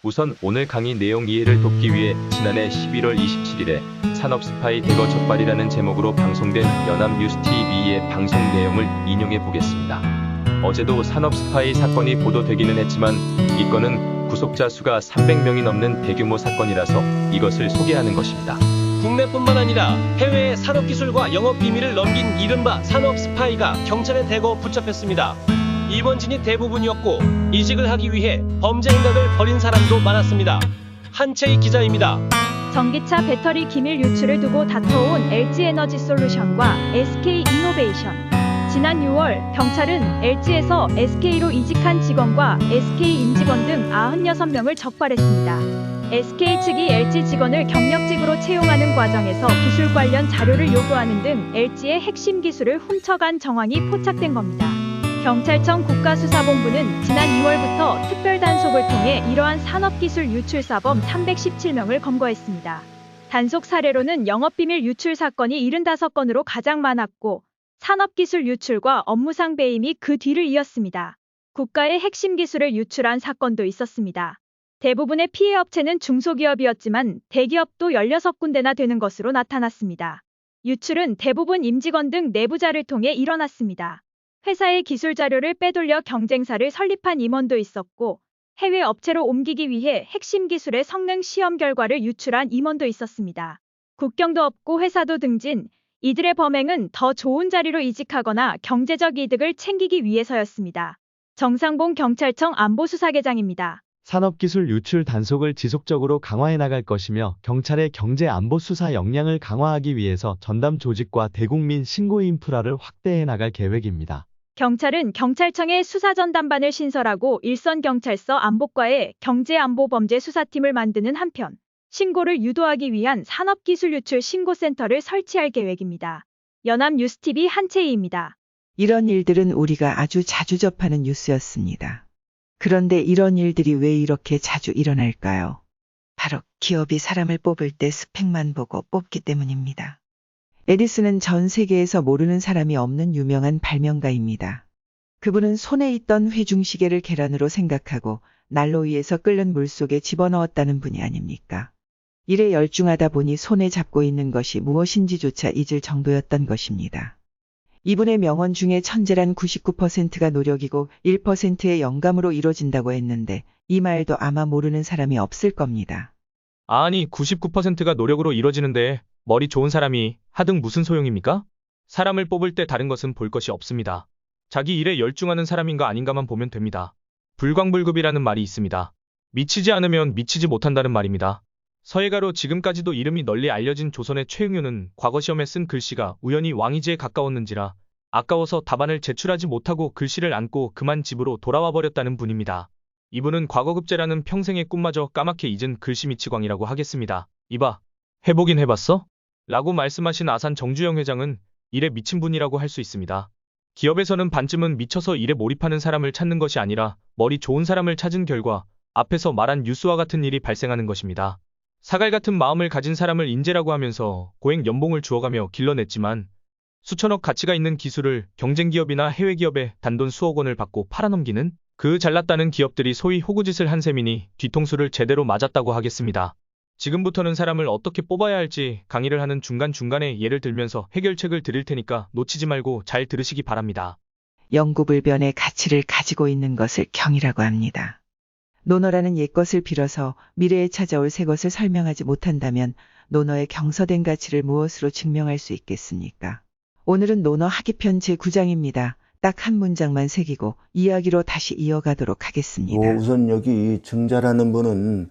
우선 오늘 강의 내용 이해를 돕기 위해 지난해 11월 27일에 산업 스파이 대거 적발이라는 제목으로 방송된 연합뉴스TV의 방송 내용을 인용해 보겠습니다. 어제도 산업 스파이 사건이 보도되기는 했지만 이 건은 구속자 수가 300명이 넘는 대규모 사건이라서 이것을 소개하는 것입니다. 국내뿐만 아니라 해외의 산업기술과 영업비밀을 넘긴 이른바 산업 스파이가 경찰에 대거 붙잡혔습니다. 입원진이 대부분이었고 이직을 하기 위해 범죄 행각을 벌인 사람도 많았습니다. 한채희 기자입니다. 전기차 배터리 기밀 유출을 두고 다퉈온 LG에너지솔루션과 SK이노베이션. 지난 6월 경찰은 LG에서 SK로 이직한 직원과 SK 임직원 등 96명을 적발했습니다. SK 측이 LG 직원을 경력직으로 채용하는 과정에서 기술 관련 자료를 요구하는 등 LG의 핵심 기술을 훔쳐간 정황이 포착된 겁니다. 경찰청 국가수사본부는 지난 2월부터 특별단속을 통해 이러한 산업기술 유출사범 317명을 검거했습니다. 단속 사례로는 영업비밀 유출 사건이 75건으로 가장 많았고 산업기술 유출과 업무상 배임이 그 뒤를 이었습니다. 국가의 핵심 기술을 유출한 사건도 있었습니다. 대부분의 피해 업체는 중소기업이었지만 대기업도 16군데나 되는 것으로 나타났습니다. 유출은 대부분 임직원 등 내부자를 통해 일어났습니다. 회사의 기술 자료를 빼돌려 경쟁사를 설립한 임원도 있었고 해외 업체로 옮기기 위해 핵심 기술의 성능 시험 결과를 유출한 임원도 있었습니다. 국경도 없고 회사도 등진, 이들의 범행은 더 좋은 자리로 이직하거나 경제적 이득을 챙기기 위해서였습니다. 정상봉 경찰청 안보수사계장입니다. 산업기술 유출 단속을 지속적으로 강화해 나갈 것이며 경찰의 경제 안보 수사 역량을 강화하기 위해서 전담 조직과 대국민 신고 인프라를 확대해 나갈 계획입니다. 경찰은 경찰청에 수사전담반을 신설하고 일선경찰서 안보과에 경제안보범죄수사팀을 만드는 한편 신고를 유도하기 위한 산업기술 유출 신고센터를 설치할 계획입니다. 연합뉴스TV 한채희입니다. 이런 일들은 우리가 아주 자주 접하는 뉴스였습니다. 그런데 이런 일들이 왜 이렇게 자주 일어날까요? 바로 기업이 사람을 뽑을 때 스펙만 보고 뽑기 때문입니다. 에디슨은 전 세계에서 모르는 사람이 없는 유명한 발명가입니다. 그분은 손에 있던 회중시계를 계란으로 생각하고 난로 위에서 끓는 물 속에 집어넣었다는 분이 아닙니까? 일에 열중하다 보니 손에 잡고 있는 것이 무엇인지조차 잊을 정도였던 것입니다. 이분의 명언 중에 천재란 99%가 노력이고 1%의 영감으로 이루어진다고 했는데 이 말도 아마 모르는 사람이 없을 겁니다. 아니 99%가 노력으로 이뤄지는데 머리 좋은 사람이 하등 무슨 소용입니까? 사람을 뽑을 때 다른 것은 볼 것이 없습니다. 자기 일에 열중하는 사람인가 아닌가만 보면 됩니다. 불광불급이라는 말이 있습니다. 미치지 않으면 미치지 못한다는 말입니다. 서예가로 지금까지도 이름이 널리 알려진 조선의 최응효는 과거 시험에 쓴 글씨가 우연히 왕이지에 가까웠는지라 아까워서 답안을 제출하지 못하고 글씨를 안고 그만 집으로 돌아와 버렸다는 분입니다. 이분은 과거급제라는 평생의 꿈마저 까맣게 잊은 글씨미치광이라고 하겠습니다. 이봐, 해보긴 해봤어? 라고 말씀하신 아산 정주영 회장은 일에 미친 분이라고 할 수 있습니다. 기업에서는 반쯤은 미쳐서 일에 몰입하는 사람을 찾는 것이 아니라 머리 좋은 사람을 찾은 결과 앞에서 말한 뉴스와 같은 일이 발생하는 것입니다. 사갈 같은 마음을 가진 사람을 인재라고 하면서 고액 연봉을 주어가며 길러냈지만 수천억 가치가 있는 기술을 경쟁기업이나 해외기업에 단돈 수억 원을 받고 팔아넘기는 그 잘났다는 기업들이 소위 호구짓을 한 셈이니 뒤통수를 제대로 맞았다고 하겠습니다. 지금부터는 사람을 어떻게 뽑아야 할지 강의를 하는 중간중간에 예를 들면서 해결책을 드릴 테니까 놓치지 말고 잘 들으시기 바랍니다. 영구불변의 가치를 가지고 있는 것을 경이라고 합니다. 논어라는 옛것을 빌어서 미래에 찾아올 새것을 설명하지 못한다면 논어의 경서된 가치를 무엇으로 증명할 수 있겠습니까? 오늘은 논어 하기편 제9장입니다. 딱 한 문장만 새기고 이야기로 다시 이어가도록 하겠습니다. 우선 여기 증자라는 분은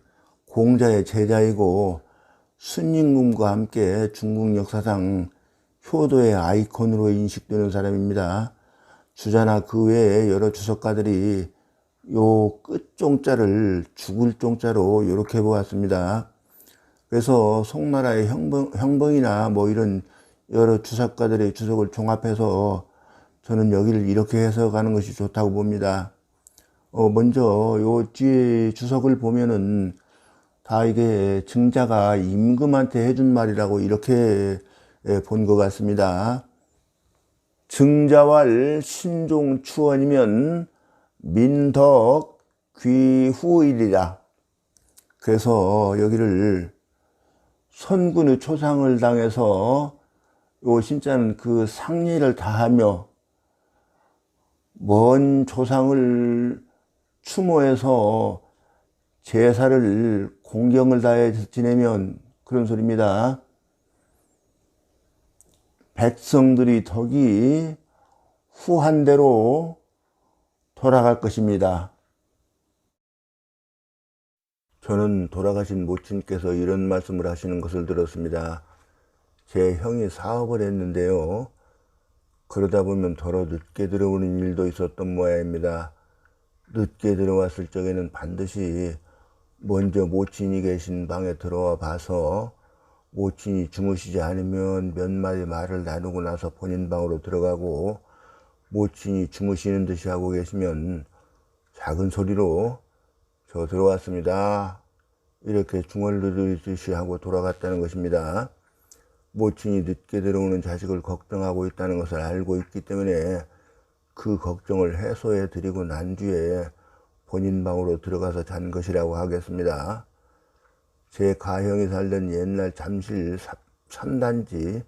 공자의 제자이고 순임금과 함께 중국 역사상 효도의 아이콘으로 인식되는 사람입니다. 주자나 그 외에 여러 주석가들이 요 끝종자를 죽을 종자로 이렇게 보았습니다. 그래서 송나라의 형봉이나 뭐 이런 여러 주석가들의 주석을 종합해서 저는 여기를 이렇게 해석하는 것이 좋다고 봅니다. 먼저 요 뒤에 주석을 보면은 다 이게 증자가 임금한테 해준 말이라고 이렇게 본 것 같습니다. 증자왈 신종 추원이면 민덕 귀후일이라. 그래서 여기를 선군의 초상을 당해서 요 신자는 그 상례를 다하며 먼 조상을 추모해서 제사를 공경을 다해 지내면 그런 소리입니다. 백성들이 덕이 후한대로 돌아갈 것입니다. 저는 돌아가신 모친께서 이런 말씀을 하시는 것을 들었습니다. 제 형이 사업을 했는데요. 그러다 보면 더러 늦게 들어오는 일도 있었던 모양입니다. 늦게 들어왔을 적에는 반드시 먼저 모친이 계신 방에 들어와 봐서 모친이 주무시지 않으면 몇 마디 말을 나누고 나서 본인 방으로 들어가고, 모친이 주무시는 듯이 하고 계시면 작은 소리로 저 들어왔습니다, 이렇게 중얼르듯이 하고 돌아갔다는 것입니다. 모친이 늦게 들어오는 자식을 걱정하고 있다는 것을 알고 있기 때문에 그 걱정을 해소해 드리고 난 뒤에 본인 방으로 들어가서 잔 것이라고 하겠습니다. 제 가형이 살던 옛날 잠실 3단지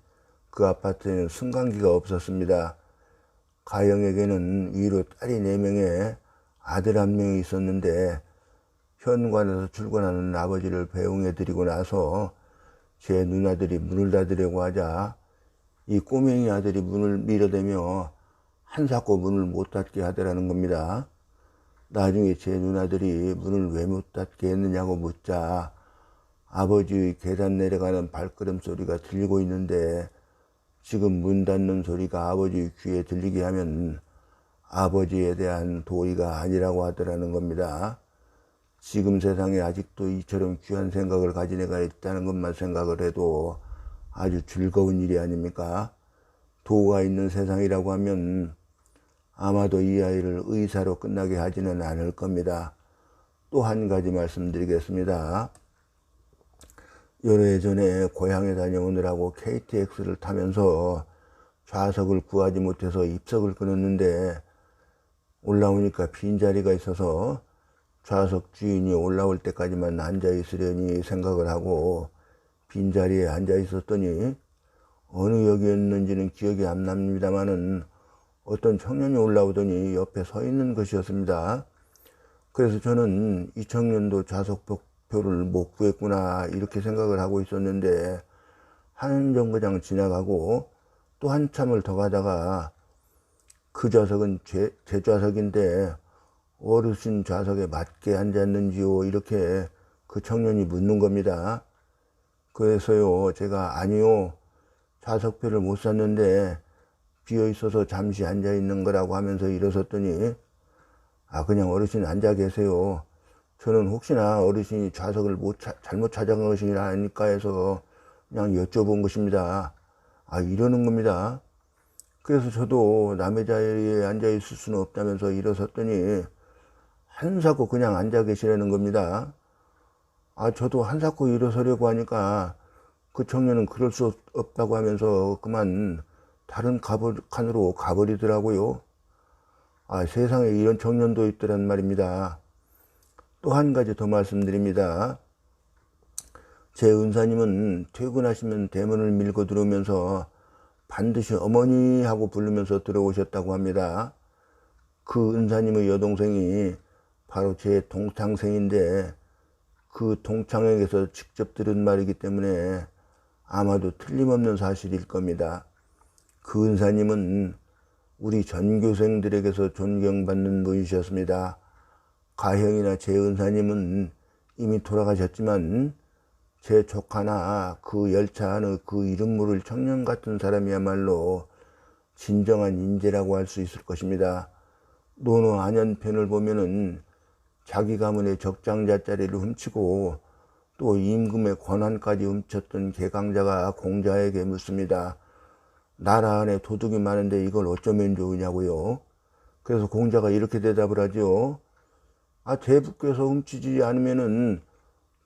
그 아파트에는 승강기가 없었습니다. 가형에게는 위로 딸이 4명에 아들 1명이 있었는데, 현관에서 출근하는 아버지를 배웅해 드리고 나서 제 누나들이 문을 닫으려고 하자 이 꼬맹이 아들이 문을 밀어대며 한사코 문을 못 닫게 하더라는 겁니다. 나중에 제 누나들이 문을 왜 못 닫게 했느냐고 묻자 아버지의 계단 내려가는 발걸음 소리가 들리고 있는데 지금 문 닫는 소리가 아버지 귀에 들리게 하면 아버지에 대한 도의가 아니라고 하더라는 겁니다. 지금 세상에 아직도 이처럼 귀한 생각을 가진 애가 있다는 것만 생각을 해도 아주 즐거운 일이 아닙니까? 도가 있는 세상이라고 하면 아마도 이 아이를 의사로 끝나게 하지는 않을 겁니다. 또 한 가지 말씀드리겠습니다. 여러 해 전에 고향에 다녀오느라고 KTX를 타면서 좌석을 구하지 못해서 입석을 끊었는데 올라오니까 빈자리가 있어서 좌석 주인이 올라올 때까지만 앉아 있으려니 생각을 하고 빈자리에 앉아 있었더니 어느 역이었는지는 기억이 안 납니다만은 어떤 청년이 올라오더니 옆에 서 있는 것이었습니다. 그래서 저는 이 청년도 좌석표를 못 구했구나 이렇게 생각을 하고 있었는데 한 정거장 지나가고 또 한참을 더 가다가 그 좌석은 제 좌석인데 어르신 좌석에 맞게 앉았는지요, 이렇게 그 청년이 묻는 겁니다. 그래서요 제가 아니요, 좌석표를 못 샀는데 비어 있어서 잠시 앉아 있는 거라고 하면서 일어섰더니 그냥 어르신 앉아 계세요, 저는 혹시나 어르신이 좌석을 잘못 찾아간 것이 아닐까 해서 그냥 여쭤본 것입니다. 이러는 겁니다. 그래서 저도 남의 자리에 앉아 있을 수는 없다면서 일어섰더니 한사코 그냥 앉아 계시라는 겁니다. 저도 한사코 일어서려고 하니까 그 청년은 그럴 수 없다고 하면서 그만 다른 칸으로 가버리더라고요. 세상에 이런 청년도 있더란 말입니다. 또 한 가지 더 말씀드립니다. 제 은사님은 퇴근하시면 대문을 밀고 들어오면서 반드시 어머니 하고 부르면서 들어오셨다고 합니다. 그 은사님의 여동생이 바로 제 동창생인데 그 동창에게서 직접 들은 말이기 때문에 아마도 틀림없는 사실일 겁니다. 그 은사님은 우리 전교생들에게서 존경받는 분이셨습니다. 가형이나 제 은사님은 이미 돌아가셨지만 제 조카나 그 열차 안의 그 이름 모를 청년 같은 사람이야말로 진정한 인재라고 할 수 있을 것입니다. 노노 안연편을 보면은 자기 가문의 적장자 자리를 훔치고 또 임금의 권한까지 훔쳤던 개강자가 공자에게 묻습니다. 나라 안에 도둑이 많은데 이걸 어쩌면 좋으냐고요. 그래서 공자가 이렇게 대답을 하죠. 대부께서 훔치지 않으면은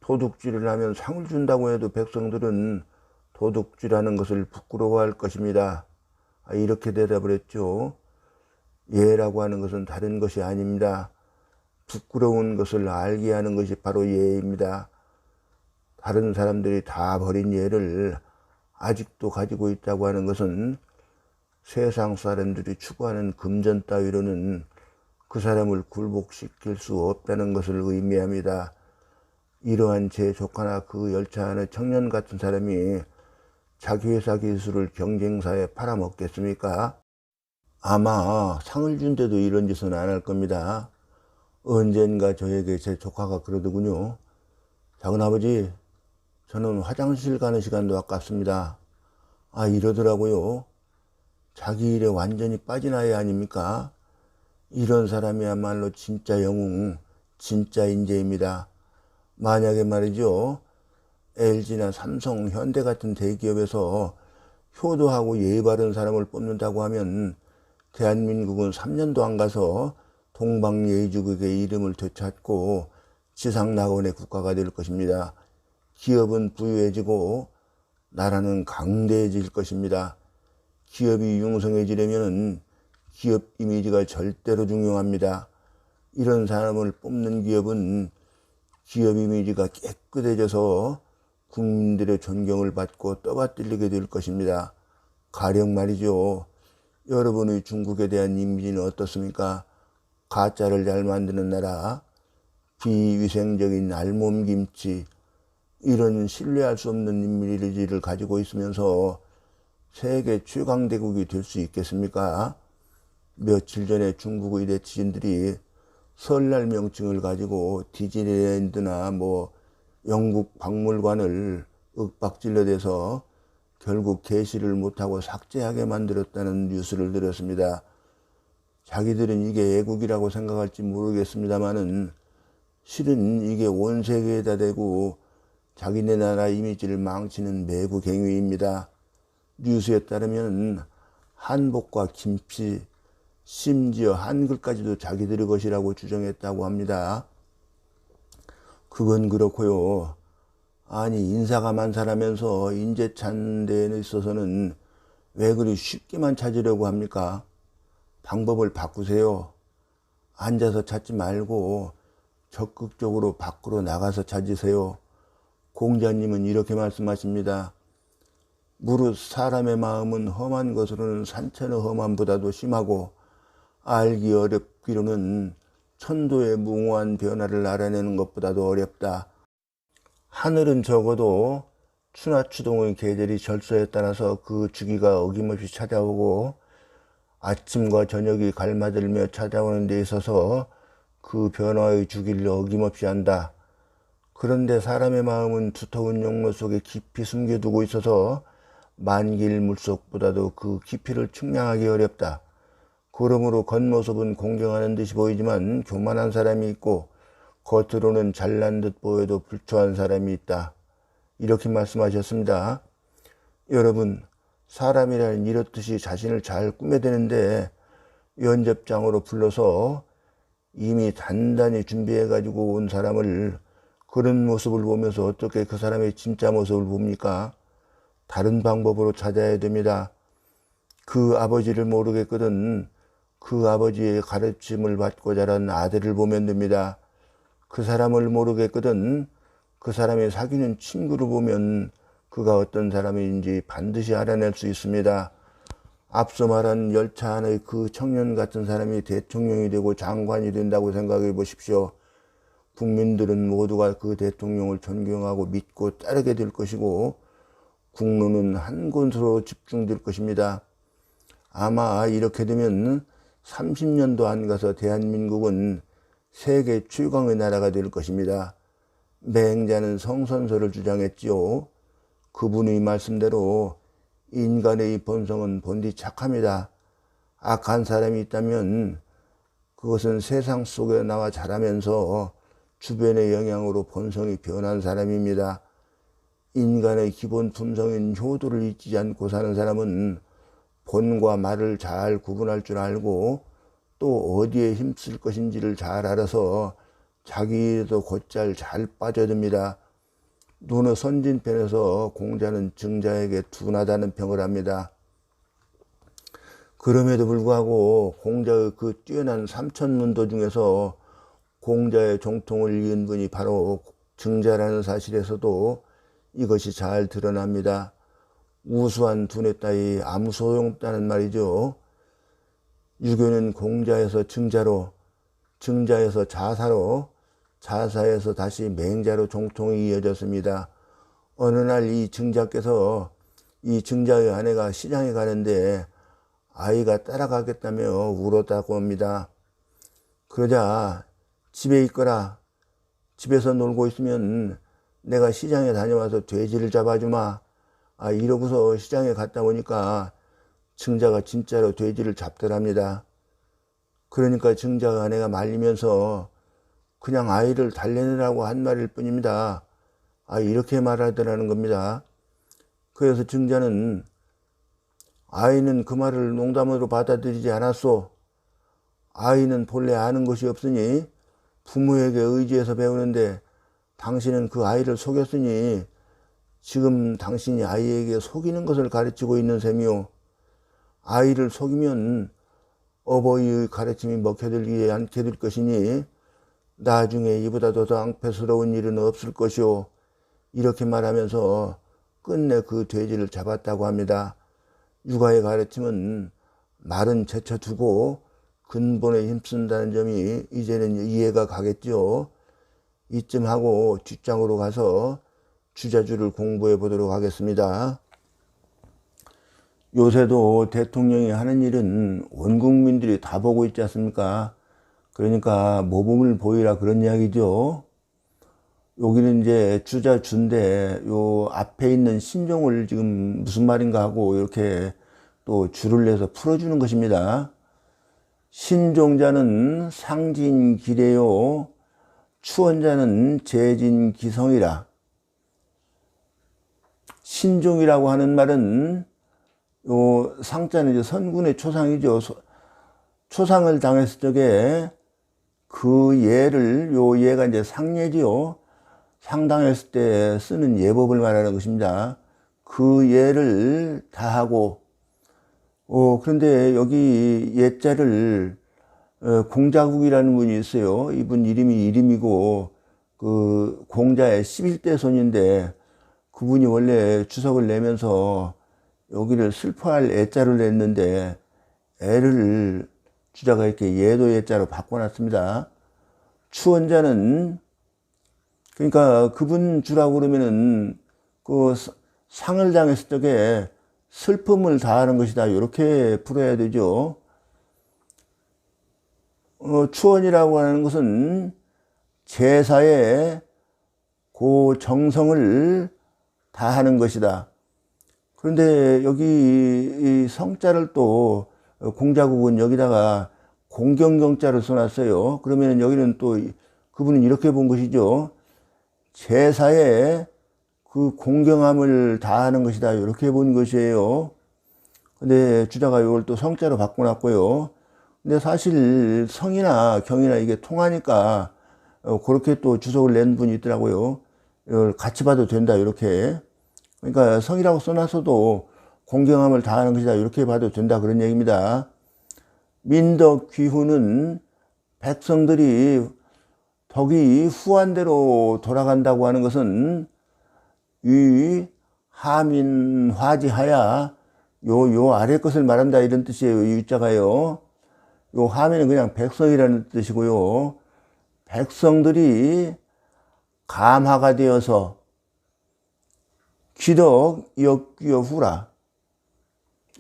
도둑질을 하면 상을 준다고 해도 백성들은 도둑질하는 것을 부끄러워할 것입니다. 이렇게 대답을 했죠. 예라고 하는 것은 다른 것이 아닙니다. 부끄러운 것을 알게 하는 것이 바로 예입니다. 다른 사람들이 다 버린 예를 아직도 가지고 있다고 하는 것은 세상 사람들이 추구하는 금전 따위로는 그 사람을 굴복시킬 수 없다는 것을 의미합니다. 이러한 제 조카나 그 열차 안의 청년 같은 사람이 자기 회사 기술을 경쟁사에 팔아먹겠습니까? 아마 상을 준데도 이런 짓은 안 할 겁니다. 언젠가 저에게 제 조카가 그러더군요. 작은아버지, 저는 화장실 가는 시간도 아깝습니다. 이러더라고요. 자기 일에 완전히 빠진 아이 아닙니까? 이런 사람이야말로 진짜 영웅, 진짜 인재입니다. 만약에 말이죠, LG나 삼성, 현대 같은 대기업에서 효도하고 예의 바른 사람을 뽑는다고 하면 대한민국은 3년도 안 가서 동방예의주국의 이름을 되찾고 지상낙원의 국가가 될 것입니다. 기업은 부유해지고 나라는 강대해질 것입니다. 기업이 융성해지려면 기업 이미지가 절대로 중요합니다. 이런 사람을 뽑는 기업은 기업 이미지가 깨끗해져서 국민들의 존경을 받고 떠받들리게 될 것입니다. 가령 말이죠. 여러분의 중국에 대한 이미지는 어떻습니까? 가짜를 잘 만드는 나라, 비위생적인 알몸김치, 이런 신뢰할 수 없는 이미지를 가지고 있으면서 세계 최강대국이 될 수 있겠습니까? 며칠 전에 중국의 네티즌들이 설날 명칭을 가지고 디즈니랜드나 영국 박물관을 윽박질러대서 결국 개시를 못하고 삭제하게 만들었다는 뉴스를 들었습니다. 자기들은 이게 애국이라고 생각할지 모르겠습니다만은 실은 이게 온 세계에다 대고 자기네 나라 이미지를 망치는 매국 행위입니다. 뉴스에 따르면 한복과 김치, 심지어 한글까지도 자기들의 것이라고 주장했다고 합니다. 그건 그렇고요. 인사가 만사라면서 인재 찾는 데에 있어서는 왜 그리 쉽게만 찾으려고 합니까? 방법을 바꾸세요. 앉아서 찾지 말고 적극적으로 밖으로 나가서 찾으세요. 공자님은 이렇게 말씀하십니다. 무릇 사람의 마음은 험한 것으로는 산천의 험함보다도 심하고 알기 어렵기로는 천도의 무모한 변화를 알아내는 것보다도 어렵다. 하늘은 적어도 추나추동의 계절이 절서에 따라서 그 주기가 어김없이 찾아오고 아침과 저녁이 갈마들며 찾아오는 데 있어서 그 변화의 주기를 어김없이 한다. 그런데 사람의 마음은 두터운 용로 속에 깊이 숨겨두고 있어서 만길 물속보다도 그 깊이를 측량하기 어렵다. 그러므로 겉모습은 공경하는 듯이 보이지만 교만한 사람이 있고 겉으로는 잘난 듯 보여도 불초한 사람이 있다. 이렇게 말씀하셨습니다. 여러분, 사람이라는 이렇듯이 자신을 잘 꾸며대는데 면접장으로 불러서 이미 단단히 준비해가지고 온 사람을 그런 모습을 보면서 어떻게 그 사람의 진짜 모습을 봅니까? 다른 방법으로 찾아야 됩니다. 그 아버지를 모르겠거든 그 아버지의 가르침을 받고 자란 아들을 보면 됩니다. 그 사람을 모르겠거든 그 사람이 사귀는 친구를 보면 그가 어떤 사람인지 반드시 알아낼 수 있습니다. 앞서 말한 열차 안의 그 청년 같은 사람이 대통령이 되고 장관이 된다고 생각해 보십시오. 국민들은 모두가 그 대통령을 존경하고 믿고 따르게 될 것이고 국론은 한 곳으로 집중될 것입니다. 아마 이렇게 되면 30년도 안 가서 대한민국은 세계 최강의 나라가 될 것입니다. 맹자는 성선설을 주장했지요. 그분의 말씀대로 인간의 본성은 본디 착합니다. 악한 사람이 있다면 그것은 세상 속에 나와 자라면서 주변의 영향으로 본성이 변한 사람입니다. 인간의 기본 품성인 효도를 잊지 않고 사는 사람은 본과 말을 잘 구분할 줄 알고 또 어디에 힘쓸 것인지를 잘 알아서 자기도 곧잘 잘 빠져듭니다. 눈의 선진편에서 공자는 증자에게 둔하다는 평을 합니다. 그럼에도 불구하고 공자의 그 뛰어난 삼천문도 중에서 공자의 정통을 이은 분이 바로 증자라는 사실에서도 이것이 잘 드러납니다. 우수한 두뇌 따위 아무 소용없다는 말이죠. 유교는 공자에서 증자로, 증자에서 자사로, 자사에서 다시 맹자로 종통이 이어졌습니다. 어느 날 이 증자께서 이 증자의 아내가 시장에 가는데 아이가 따라가겠다며 울었다고 합니다. 그러자 집에 있거라. 집에서 놀고 있으면 내가 시장에 다녀와서 돼지를 잡아주마. 이러고서 시장에 갔다 오니까 증자가 진짜로 돼지를 잡더랍니다. 그러니까 증자의 아내가 말리면서 그냥 아이를 달래내라고 한 말일 뿐입니다. 이렇게 말하더라는 겁니다. 그래서 증자는 아이는 그 말을 농담으로 받아들이지 않았소. 아이는 본래 아는 것이 없으니 부모에게 의지해서 배우는데 당신은 그 아이를 속였으니 지금 당신이 아이에게 속이는 것을 가르치고 있는 셈이요. 아이를 속이면 어버이의 가르침이 먹혀들지 않게 될 것이니 나중에 이보다도 더 앙패스러운 일은 없을 것이오. 이렇게 말하면서 끝내 그 돼지를 잡았다고 합니다. 육아의 가르침은 말은 제쳐두고 근본에 힘쓴다는 점이 이제는 이해가 가겠죠. 이쯤 하고 뒷장으로 가서 주자주를 공부해 보도록 하겠습니다. 요새도 대통령이 하는 일은 온 국민들이 다 보고 있지 않습니까? 그러니까 모범을 보이라 그런 이야기죠. 여기는 이제 주자주인데 요 앞에 있는 신종을 지금 무슨 말인가 하고 이렇게 또 줄을 내서 풀어주는 것입니다. 신종자는 상진기래요. 추원자는 재진기성이라. 신종이라고 하는 말은 요 상자는 이제 선군의 초상이죠. 초상을 당했을 적에 그 예를, 요 예가 이제 상예지요. 상당했을 때 쓰는 예법을 말하는 것입니다. 그 예를 다하고, 그런데 여기 예자를 공자국이라는 분이 있어요. 이분 이름이 이름이고 그 공자의 11대 손인데 그분이 원래 주석을 내면서 여기를 슬퍼할 애자를 냈는데 애를 주자가 이렇게 예도 예자로 바꿔놨습니다. 추원자는 그러니까 그분 주라고 그러면은 그 상을 당했을 적에 슬픔을 다하는 것이다. 이렇게 풀어야 되죠. 추원이라고 하는 것은 제사에 그 정성을 다하는 것이다. 그런데 여기 이 성자를 또 공자국은 여기다가 공경경자를 써놨어요. 그러면 여기는 또 그분은 이렇게 본 것이죠. 제사에 그 공경함을 다하는 것이다. 이렇게 본 것이에요. 근데 주자가 이걸 또 성자로 바꿔놨고요. 근데 사실 성이나 경이나 이게 통하니까 그렇게 또 주석을 낸 분이 있더라고요. 이걸 같이 봐도 된다. 이렇게. 그러니까 성이라고 써놨어도 공경함을 다하는 것이다. 이렇게 봐도 된다. 그런 얘기입니다. 민덕 귀후는 백성들이 덕이 후한대로 돌아간다고 하는 것은 이 하민 화지하야 요 아래 것을 말한다 이런 뜻이에요. 이 유자가요. 요 하민은 그냥 백성이라는 뜻이고요. 백성들이 감화가 되어서 귀덕 역귀어 후라.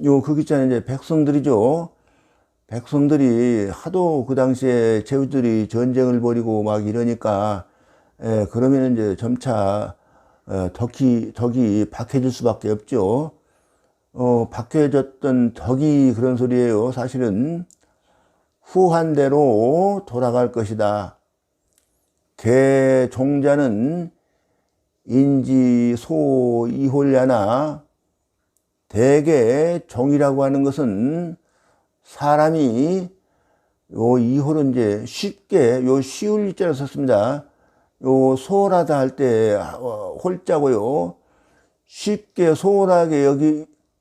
요 그 기자는 이제 백성들이죠. 백성들이 하도 그 당시에 제후들이 전쟁을 벌이고 막 이러니까 그러면 이제 점차 덕이 박해질 수밖에 없죠. 박해졌던 덕이 그런 소리예요. 사실은 후한대로 돌아갈 것이다. 개종자는 인지 소 이홀야나. 대개 종이라고 하는 것은 사람이 요 이홀은 이제 쉽게 요 쉬울 자를 썼습니다. 요 소홀하다 할 때 홀자고요. 쉽게 소홀하게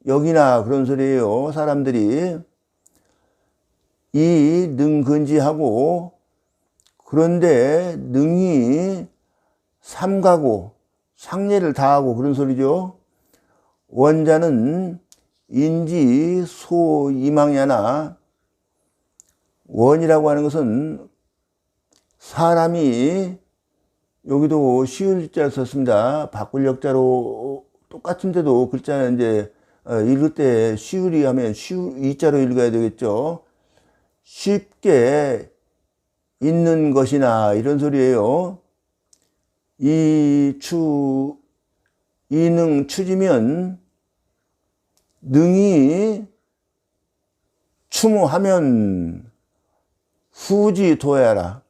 여기나 그런 소리예요. 사람들이 이 능근지하고 그런데 능이 삼가고 상례를 다하고 그런 소리죠. 원자는 인지 소이망야나, 원이라고 하는 것은 사람이, 여기도 시을 자를 썼습니다. 바꿀 역자로 똑같은데도 글자는 이제 읽을 때 시울이 하면 이자로 읽어야 되겠죠. 쉽게 있는 것이나 이런 소리예요. 이능 추지면, 능이 추모하면 후지 도야라.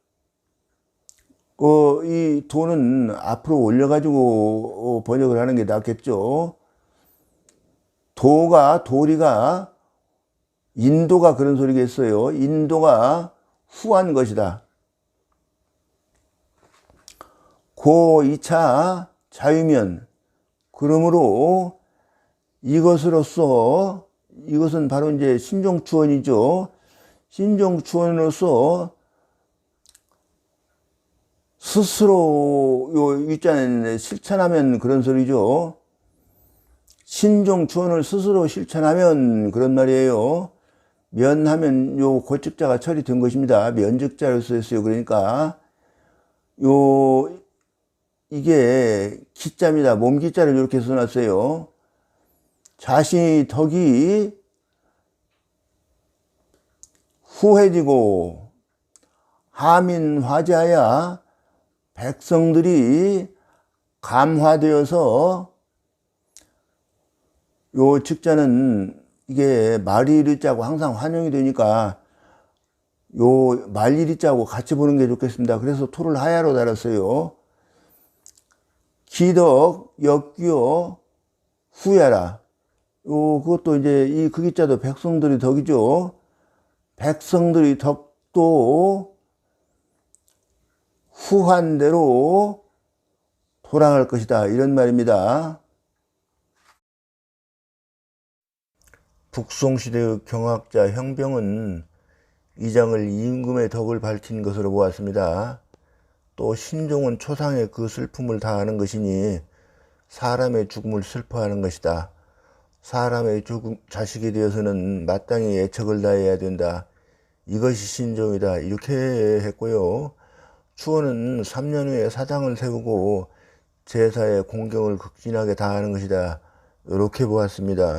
이 도는 앞으로 올려가지고 번역을 하는 게 낫겠죠. 도리가 인도가 그런 소리겠어요. 인도가 후한 것이다. 고 2차 자유면, 그러므로 이것은 바로 이제 신종추원이죠. 신종추원으로서 스스로, 일자는 실천하면 그런 소리죠. 신종추원을 스스로 실천하면 그런 말이에요. 면하면 요 고측자가 처리된 것입니다. 면직자로 쓰였어요. 그러니까 이게 기자입니다. 몸기자를 이렇게 써놨어요. 자신이 덕이 후해지고 하민화자야, 백성들이 감화되어서, 요 측자는 이게 말일자고 항상 환영이 되니까 요 말일자고 같이 보는 게 좋겠습니다. 그래서 토를 하야로 달았어요. 기덕 역기어 후야라. 그것도 이제 이 극기자도 백성들이 덕이죠. 백성들이 덕도 후한 대로 돌아갈 것이다, 이런 말입니다. 북송시대의 경학자 형병은 이장을 임금의 덕을 밝힌 것으로 보았습니다. 또 신종은 초상에 그 슬픔을 다하는 것이니 사람의 죽음을 슬퍼하는 것이다. 사람의 자식이 되어서는 마땅히 애척을 다해야 된다. 이것이 신종이다. 이렇게 했고요. 추원은 3년 후에 사당을 세우고 제사에 공경을 극진하게 다하는 것이다. 이렇게 보았습니다.